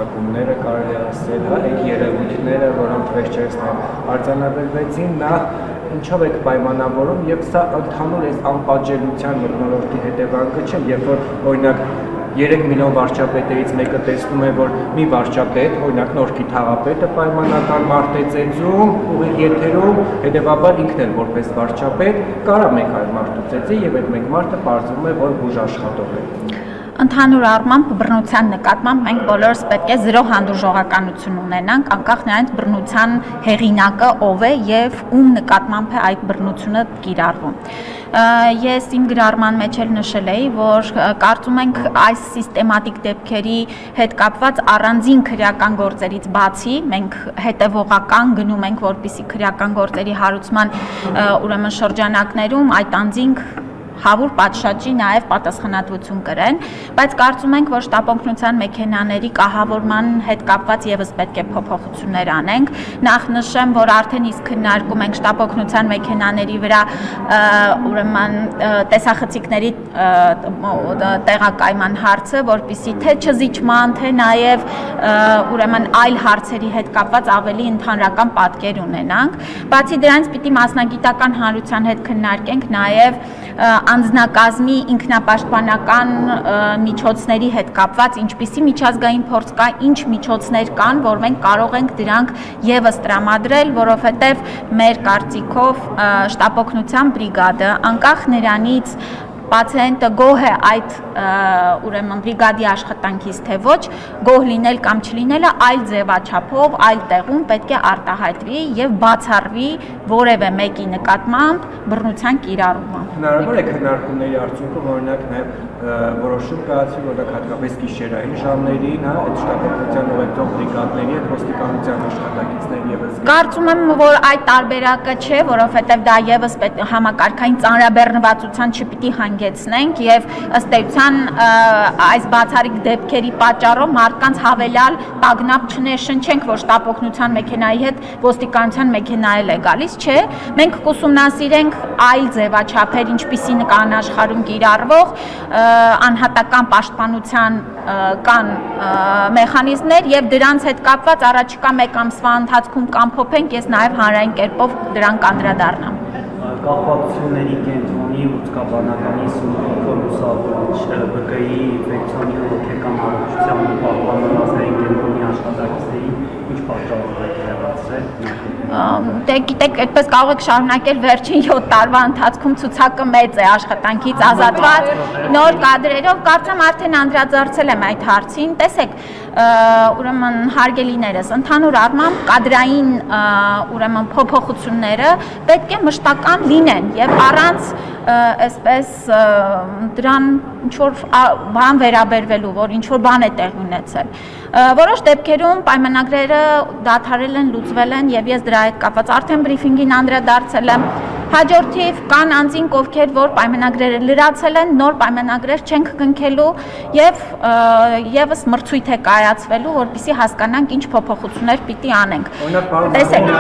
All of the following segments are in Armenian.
Ակումները կարելի է ասել, այդ երևույթները, որոնք վերջերս արձանագրվեցին, նա ինչով եք պայմանավորում եւ սա ընդհանուր այս անպատժելիության մթնոլորտի հետևանքը չէ, երբ որ օրինակ 3 միլիոն վարչապետերից մեկը տեսնում է, որ մի վարչապետ, օրինակ Նորքի թաղապետը պայմանական մարդ է ծեծում, ուղիղ եթերում, հետևաբար ինքն էլ որպես վարչապետ կարա մեկ այլ մարդու ծեծի եւ այդ մեկ մարդը պարզվում է, որ բուժաշխատող է։ Ընդհանուր առմամբ բռնության նկատմամբ մենք բոլորս պետք է զրո հանդուրժողականություն ունենանք, անկախ նրանից բռնության հեղինակը ով է եւ ում նկատմամբ է այդ բռնությունը կիրառվում։ Ես իմ գրառման մեջ էլ նշել էի, որ կարծում ենք այս սիստեմատիկ դեպքերի հետ կապված առանձին քրեական գործերից բացի մենք հետևողական գնում ենք, որպիսի քրեական գործերի հարուցման ուրեմն շրջանակներում այդ անձինք հավուր պատշաճի նաև պատասխանատվություն կրեն, բայց կարծում ենք, որ շտապօգնության մեքենաների կահավորման հետ կապված եւս պետք է փոփոխություններ անենք։ Նախ նշեմ, որ արդեն իսկ քննարկում ենք շտապօգնության մեքենաների վրա ուրեմն տեսախցիկների տեղակայման հարցը, որպիսի թե չզիջման, թե նաև ուրեմն այլ հարցերի հետ կապված ավելի ընդհանրական պատկեր ունենանք։ Բացի դրանից պիտի մասնագիտական հանրության հետ քննարկենք նաև անձնակազմի ինքնապաշտպանական միջոցների հետ կապված ինչպիսի միջազգային փորձ կա, ինչ միջոցներ կան, որ մենք կարող ենք դրանք եւս տրամադրել, որովհետեւ մեր կարծիքով շտապօգնության բրիգադը անկախ նրանից պացիենտը գոհ է այդ ուրեմն բրիգադի աշխատանքից թե ոչ, գոհ լինել կամ չլինելը այլ ձևաչափով, այլ տեղում պետք է արտահայտվի եւ բացառվի որևէ մեկի նկատմամբ բռնության կիրառումը։ Հնարավոր է քննարկումների արդյունքում օրինակ նաեւ որոշում կայացվի, որոնք հատկապես գիշերային ժամերին, այդ շտապօգնության ուղեկցող բրիգադների հետ ոստիկանության աշխատակիցներ եւս։ Կարծում եմ, որ այդ տարբերակը չէ, որովհետեւ դա եւս համակարգային ծանրաբեռնվածության չպիտի հանգեցնենք եւ ըստ էության այս բացառիկ դեպքերի պատճառով մարդկանց հավելյալ տագնապ չներշնչենք, որ շտապօգնության մեքենայի հետ ոստիկանության մեքենա էլ է գալիս, չէ, մենք կուսումնասիրենք այլ ձևաչափեր, ինչպիսին կան աշխարհում կիրառվող անհատական պաշտպանության կան մեխանիզմներ եւ դրանց հետ կապված առաջիկա մեկ ամսվա ընթացքում կամփոփենք, ես նաեւ հանրային կերպով դրան կանդրադառնամ։ Կապակցությունների կենտրոնի ուսուցկաբանականի Սունիկորուսավոչ ԲԿ-ի ինֆեկցիոնի հոգեկան առողջության ու պահպանման ազգային կենտրոնի աշխատակիցների ինչ պատճառով է հեռացել։ Դե գիտեք, այդպես կարող եք շարունակել վերջին 7 տարվա ընթացքում ցուցակը մեծ է աշխատանքից ազատված նոր կադրերով, կարծեմ արդեն անդրադարձել եմ այդ հարցին, տեսեք, ուրեմն հարգելիներս, ընդհանուր առմամբ կադրային ուրեմն փոփոխությունները պետք է մշտական լինեն եւ առանց այսպես դրան ինչ որ բան վերաբերվելու, որ ինչ որ բան է տեղի ունեցել։ Որոշ դեպքերում պայմանագրերը դադարել են, լուծվել են եւ ես դրա հետ կապված արդեն բրիֆինգին անդրադարձել եմ։ Հաջորդիվ կան անձինք, ովքեր որ պայմանագրերը լրացել են, նոր պայմանագրեր չենք կնքելու եւ եւս մրցույթ է կայացվելու, որպեսզի հասկանանք ինչ փոփոխություններ պիտի անենք։ Տեսեք,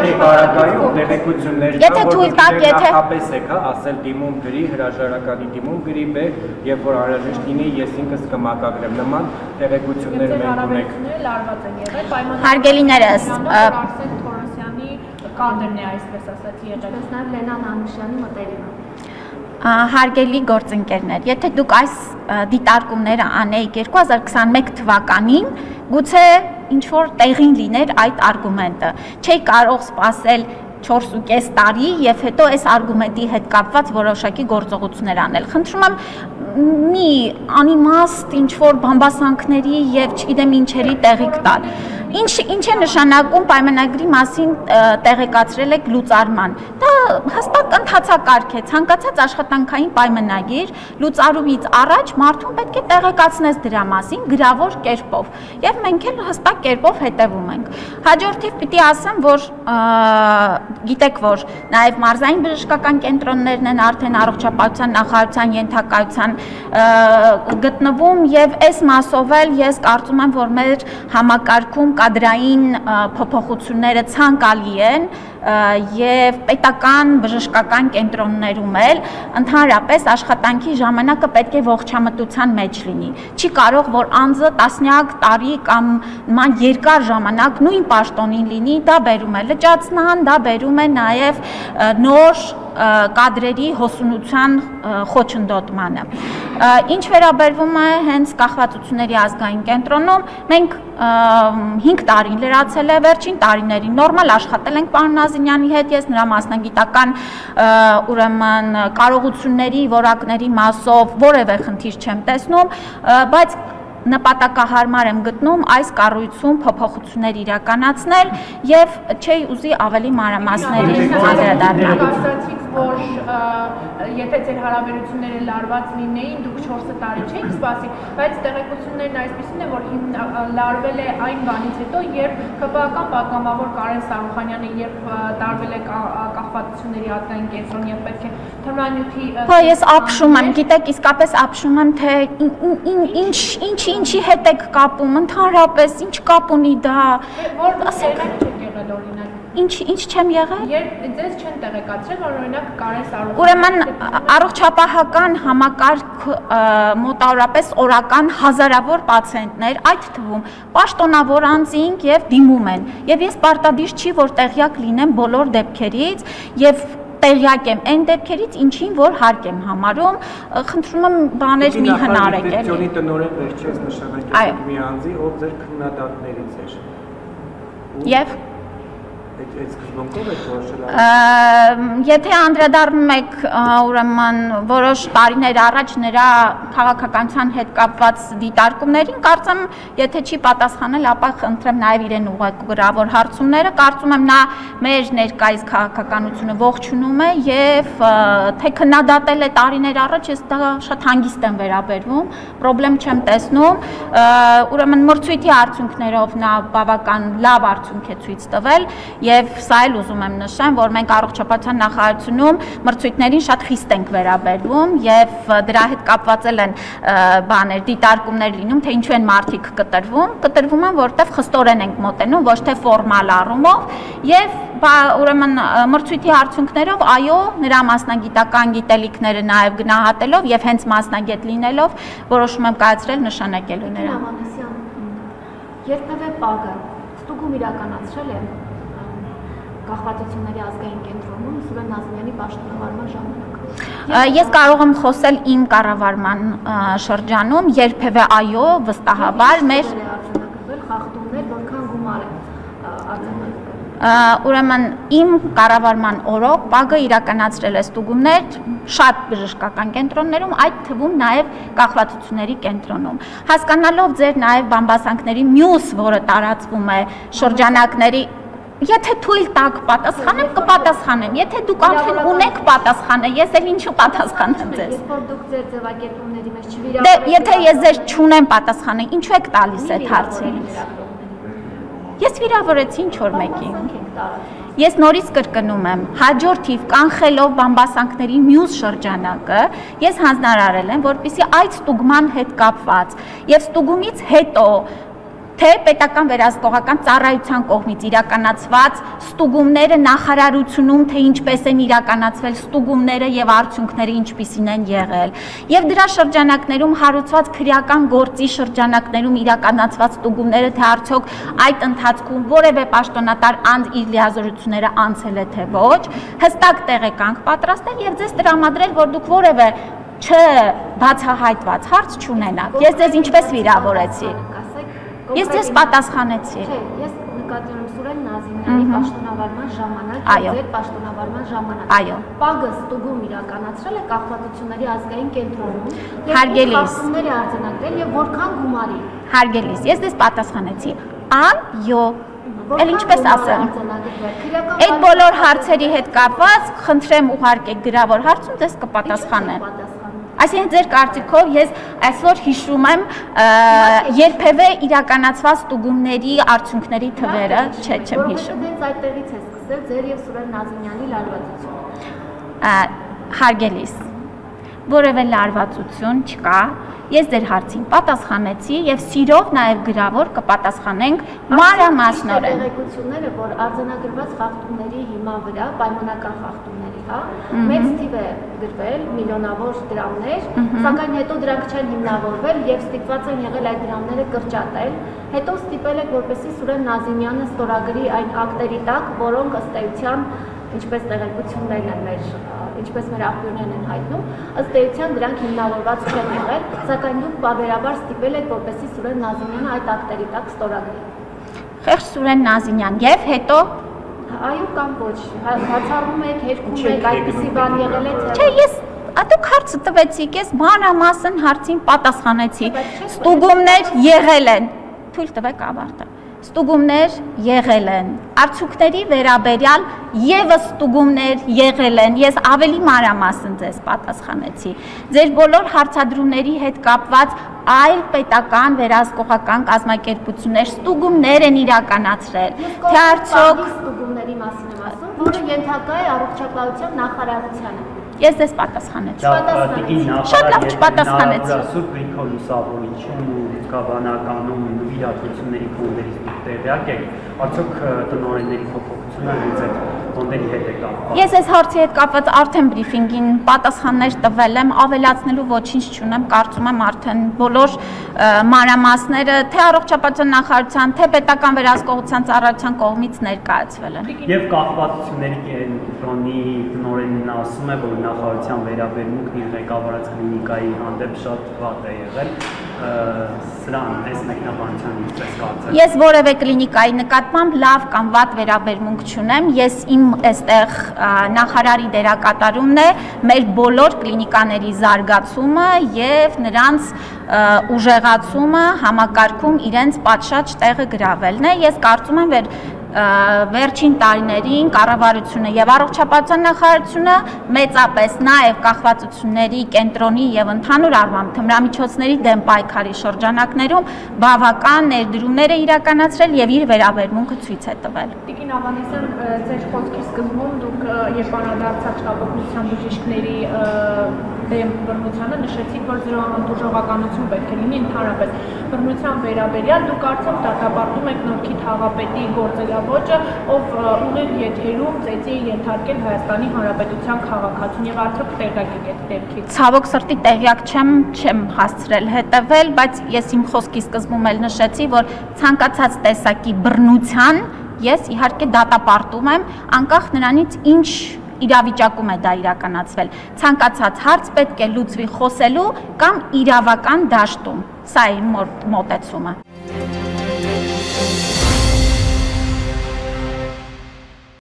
տեղեկություններ եթե թույլ տաք, եթե հապես եք, ասել դիմում գրի, հրաժարականի դիմում գրի մեկ եւ որ անհրաժեշտ լինի, ես ինքս կմակագրեմ նման տեղեկություններ մենք ունենք։ Լարված են եղել պայմանագրերը։ Հարգելիներս, կադրն է այսպես ասած եղել։ Ես նաև Լենան Անուշյանի մտերիմ եմ։ Հարգելի գործընկերներ, եթե դուք այս դիտարկումները անեիք 2021 թվականին, գուցե ինչ-որ տեղին լիներ այդ արգումենտը։ Չէի կարող սպասել 4.5 տարի եւ հետո այս արգումենտի հետ կապված որոշակի գործողություններ անել։ Խնդրում եմ մի անիմաստ ինչ-որ բամբասանքների եւ չգիտեմ ինչերի տեղիք տալ։ Ինչ է նշանակում պայմանագրի մասին տեղեկացրել եք լուծարման։ Դա հստակ ընթացակարգ է, ցանկացած աշխատանքային պայմանագիր լուծարումից առաջ մարդուն պետք է տեղեկացնես դրա մասին գրավոր կերպով եւ մենք էլ հստակ կերպով հետեւում ենք։ Հաջորդիվ պիտի ասեմ, որ գիտեք, որ նաեւ մարզային բժշկական կենտրոններն են արդեն առողջապահության նախարարության ենթակայության գտնվում եւ այս մասով էլ ես կարծում եմ, որ մեր համակարգում կադրային փոփոխությունները ցանկալի են, եւ պետական բժշկական կենտրոններում էլ ընդհանրապես աշխատանքի ժամանակը պետք է ողջամտության մեջ լինի։ Չի կարող որ անձը տասնյակ տարի կամ նման երկար ժամանակ նույն պաշտոնին լինի, դա բերում է լճացման, դա բերում է նաեւ նոր կադրերի հոսունության խոչընդոտմանը։ Ինչ վերաբերվում է հենց կախվածությունների ազգային կենտրոնում, մենք 5 տարին լրացել է վերջին տարիներին նորմալ աշխատել ենք պարոն Նազինյանի հետ, ես նրա մասնագիտական ուրեմն կարողությունների, որակների մասով որևէ խնդիր չեմ տեսնում, բայց նպատակահարմար եմ գտնում այս կառույցում փոփոխություններ իրականացնել եւ չի ուզի ավելի մանրամասների անդրադառնալ։ Կարծացիք, որ եթե ձեր հարաբերությունները լարված լինեին, դուք 4 տարի չէիք սպասի, բայց տեղեկություններն այսպիսին են, որ լարվել է այն բանից հետո, երբ ԿՊԱ-կան պատգամավոր Կարեն Սարուխանյանը երբ տարվել է կախվածությունների ազգային կենտրոն եւ պետք է թմրանյութի Հա ես ապշում եմ, գիտեք, իսկապես ապշում եմ, թե ինչի հետ եք կապում, ընդհանրապես ինչ կապ ունի դա, որ ասեք չեք եղել օրինակ։ Ինչ չեմ եղել։ Երբ ձեզ չեն տեղեկացրել, որ օրինակ Կարեն Սարուխանյանը Ուրեմն առողջապահական համակարգ մոտավորապես օրական հազարավոր պացիենտներ, այդ թվում պաշտոնավոր անձինք եւ դիմում են։ Եվ ես պարտադիր չի, որ տեղյակ լինեմ բոլոր դեպքերից եւ տեղյակ եմ այն դեպքերից, ինչին որ հարկ եմ համարում, խնդրում եմ բաներ մի հնարեք էլի։ Ինստիտուցիոնի տնօրեն վերջերս նշանակել մի անձի, ով ձեր քննադատներից էր։ Եվ Այդ սկզբունքով եք որոշել։ Եթե անդրադառնում եք ուրեմն որոշ տարիներ առաջ նրա քաղաքականության հետ կապված դիտարկումներին, կարծեմ, եթե չի պատասխանել, ապա խնդրեմ նաև իրեն ուղղագրավոր հարցումները, կարծում եմ նա մեր ներկայիս քաղաքականությունը ողջունում է եւ թե քննադատել է տարիներ առաջ, ես դա շատ հանգիստ եմ վերաբերվում, խնդրեմ չեմ տեսնում, ուրեմն մրցույթի արդյունքներով նա բավական լավ արդյունք է ցույց տվել եւ սա էլ ուզում եմ նշեմ, որ մենք առողջապահության նախարարությունում մրցույթներին շատ խիստ ենք վերաբերվում եւ դրա հետ կապված են բաներ, դիտարկումներ լինում, թե ինչու են մարդիկ կտրվում են, որովհետեւ խստորեն ենք մոտենում, ոչ թե ֆորմալ առումով եւ ուրեմն մրցույթի արդյունքներով այո, նրա մասնագիտական գիտելիքները նաեւ գնահատելով եւ հենց մասնագետ լինելով որոշում եմ կայացրել նշանակելու նրան։ Երբևէ ՊԱԳ-ը ստուգում իրականացրել է կախվածությունների ազգային կենտրոնում Սուրեն Նազինյանի պաշտոնավարման ժամանակ։ Ես կարող եմ խոսել իմ կառավարման շրջանում, երբևէ այո, վստահաբար մեր արձանագրվել խախտումներ, որքան գումար է արձանագրվել։ Ուրեմն իմ կառավարման օրոք ՊԱԳ-ը իրականացրել է ստուգումներ շատ բժշկական կենտրոններում, այդ թվում նաև կախվածությունների կենտրոնում։ Հասկանալով ձեր նաև բամբասանքների մյուս, որը տարածվում է շրջանակների Եթե թույլ տակ պատասխանեմ, կպատասխանեմ, եթե դուք արդեն ունեք պատասխանը, ես էլ ինչու պատասխանեմ ձեզ։ Երբ որ դուք ձեր ձևակերպումների մեջ չվիրավորեք։ Դե եթե ես ձեզ չունեմ պատասխանը, ինչու եք տալիս այդ հարցին։ Ես վիրավորեցի ինչ որ մեկին։ Ես նորից կրկնում եմ, հաջորդ թիվ կանխելով բամբասանքների մյուս շրջանակը, ես հանձնարարել եմ, որպեսզի այդ ստուգման հետ կապված եւ ստուգումից հետո թե պետական վերահսկողական ծառայության կողմից իրականացված ստուգումները նախարարությունում թե ինչպես են իրականացվել ստուգումները եւ արդյունքները ինչպիսին են եղել եւ դրա շրջանակներում հարուցված քրեական գործի շրջանակներում իրականացված ստուգումները թե արդյոք այդ ընթացքում որևէ պաշտոնատար անձ իր լիազորությունները անցել է թե ոչ հստակ տեղեկանք պատրաստել եւ ձեզ տրամադրել որ դուք որևէ չբացահայտված հարց չունենաք ես ձեզ ինչպես վիրավորեցի Ես ձեզ պատասխանեցի։ Չէ, ես նկատի ունեմ Սուրեն Նազինյանի պաշտոնավարման ժամանակ, ձեր պաշտոնավարման ժամանակ։ Այո։ ՊԱԳ-ը ստուգում իրականացրել է կախվածությունների ազգային կենտրոնում։ Հարգելիս։ Խախտումներ է արձանագրել եւ որքան գումարի։ Հարգելիս, ես ձեզ պատասխանեցի։ Այո։ Էլ ինչպես ասեմ։ Այդ բոլոր հարցերի հետ կապված խնդրեմ ուղարկեք գրավոր հարցում, ձեզ կպատասխանեմ։ Այսինքն ձեր կարծիքով ես այսօր հիշում եմ երբևէ իրականացված ստուգումների արդյունքների թվերը, չեմ հիշում։ Որովհետև այդտեղից է սկսել ձեր եւ Սուրեն Նազինյանի լարվածությունը։ Հարգելիս։ որևէ լարվածություն չկա։ Ես ձեր հարցին պատասխանեցի եւ սիրով նաեւ գրավոր կպատասխանենք մանրամասնորեն։ Տեղեկությունները, որ արձանագրված խախտումների հիման վրա, պայմանական խախտումների, հա, մեծ թիվ է գրվել, միլիոնավոր դրամներ, սակայն հետո դրանք չեն հիմնավորվել եւ ստիպված են եղել այդ դրամները կրճատել։ Հետո ստիպել եք, որպեսզի Սուրեն Նազիմյանը ստորագրի այն ակտերի տակ, որոնք ըստ էության, ինչպես տեղեկություններն են մեր, ինչպես մեր աղբյուրներն են հայտնում, ըստ էության դրանք հիմնավորված չեն եղել, սակայն դուք բարբերաբար ստիպել եք, որպեսզի Սուրեն Նազիմյանը այդ ակտերի տակ ստորագրի։ Խեղճ Սուրեն Նազիմյան եւ հետո Այո կամ ոչ, հացառում եք, հերքում եք, այդպիսի բան եղել է թե։ Չէ, ես դուք հարցը տվեցիք, ես մանրամասն հարցին պատասխանեցի։ Ստուգումներ եղել են։ Թույլ տվեք ավարտեմ։ Ստուգումներ եղել են, արդյունքների վերաբերյալ եւս ստուգումներ եղել են, ես ավելի մանրամասն ձեզ պատասխանեցի։ Ձեր բոլոր հարցադրումների հետ կապված այլ պետական վերահսկողական կազմակերպություններ ստուգումներ են իրականացրել, թե արդյոք ստուգումների մասին եմ ասում, որը ենթակա է առողջապահության նախարարությանը։ Ես ձեզ պատասխանեցի։ Շատ լավ չպատասխանեցի։ Սուրբ Գրիգոր Լուսավորիչում ու գավանականում իրադրությունների ֆոնդերից տեղյակ եք, արդյոք տնօրենների փոփոխությունը հենց այդ ֆոնդերի հետ է կապված։ Ես այս հարցի հետ կապված արդեն բրիֆինգին պատասխաններ տվել եմ, ավելացնելու ոչինչ չունեմ, կարծում եմ արդեն բոլոր մանրամասները թե առողջապահության նախարարության, թե պետական վերահսկողության ծառայության կողմից ներկայացվել են։ Եվ կախվածությունների կենտրոնի տնօրենն ասում է, որ նախարարության վերաբերմունքն իր ղեկավարած կլինիկայի հանդեպ շատ վատ է եղել, սրան այս մեկնաբանության ինչպես կարծես։ Ես որևէ կլինիկայի նկատմամբ լավ կամ վատ վերաբերմունք չունեմ, ես իմ այստեղ նախարարի դերակատարումն է մեր բոլոր կլինիկաների զարգացումը եւ նրանց ուժեղացումը համակարգում իրենց պատշաճ տեղը գրավելն է։ Ես կարծում եմ, որ վերջին տարիներին կառավարությունը եւ առողջապահության նախարարությունը մեծապես նաեւ կախվածությունների կենտրոնի եւ ընդհանուր առմամբ թմրամիջոցների դեմ պայքարի շրջանակներում բավական ներդրումներ է իրականացրել եւ իր վերաբերմունքը ցույց է տվել։ Տիկին Ավանեսյան, ձեր խոսքի սկզբում դուք երբ անդրադարձաք շտապօգնության բժիշկների դեմ բռնությանը նշեցիք, որ զրոանտուժողականություն պետք է լինի ընդհանրապես բռնության վերաբերյալ, դուք արդյոք դատապարտում եք Նորքի թաղապետի գործելավոճը, ով ուղիղ եթերում ծեծի ենթարկել Հայաստանի Հանրապետության քաղաքացուն եւ արդյոք տեղյակ եք այդ դեպքից։ Ցավոք սրտի տեղյակ չեմ հասցրել հետևել, բայց ես իմ խոսքի սկզբում էլ նշեցի, որ ցանկացած տեսակի բռնության ես իհարկե դատապարտում եմ, անկախ նրանից ինչ իրավիճակում է դա իրականացվել։ Ցանկացած հարց պետք է լուծվի խոսելու կամ իրավական դաշտում։ Սա է իմ մոտեցումը։